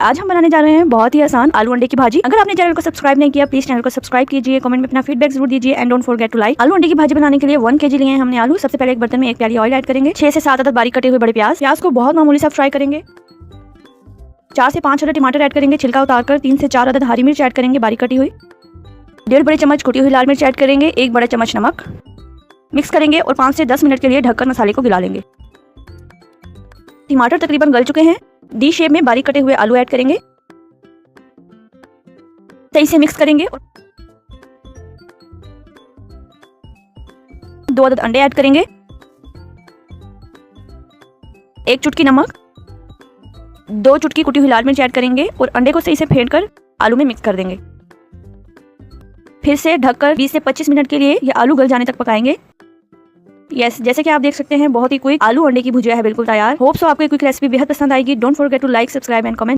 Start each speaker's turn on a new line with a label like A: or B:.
A: आज हम बनाने जा रहे हैं बहुत ही आसान आलू अंडे की भाजी। अगर आपने चैनल को सब्सक्राइब नहीं किया प्लीज चैनल को सब्सक्राइब कीजिए, कमेंट में अपना फीडबैक जरूर दीजिए and don't forget to like. आलू अंडे की भाजी बनाने के लिए 1 kg लिए हैं हमने आलू। सबसे पहले एक बर्तन में 1 प्याली ऑयल ऐड करेंगे। 6 से 7 अदद बारीक कटे हुए बड़े प्याज को बहुत मामूली सा फ्राई करेंगे। 4 से 5 अदद टमाटर ऐड करेंगे छिलका उतारकर। 3 से 4 अदद हरी मिर्च ऐड करेंगे बारीक कटी हुई। 1.5 बड़े चम्मच कुटी हुई लाल मिर्च ऐड करेंगे। 1 बड़ा चम्मच नमक मिक्स करेंगे और 5 से 10 मिनट के लिए ढककर मसाले को गिला लेंगे। टमाटर तकरीबन गल चुके हैं। डी शेप में बारीक कटे हुए आलू ऐड करेंगे, सही से मिक्स करेंगे और 2 अदद अंडे ऐड करेंगे। 1 चुटकी नमक, 2 चुटकी कुटी हुई लाल मिर्च ऐड करेंगे और अंडे को सही से फेंटकर आलू में मिक्स कर देंगे। फिर से ढककर 20 से 25 मिनट के लिए ये आलू गल जाने तक पकाएंगे। यस, जैसे कि आप देख सकते हैं बहुत ही क्विक आलू अंडे की भुजिया है बिल्कुल तैयार। होप सो आपको क्विक रेसिपी बेहद पसंद आएगी। Don't forget to like, subscribe and comment.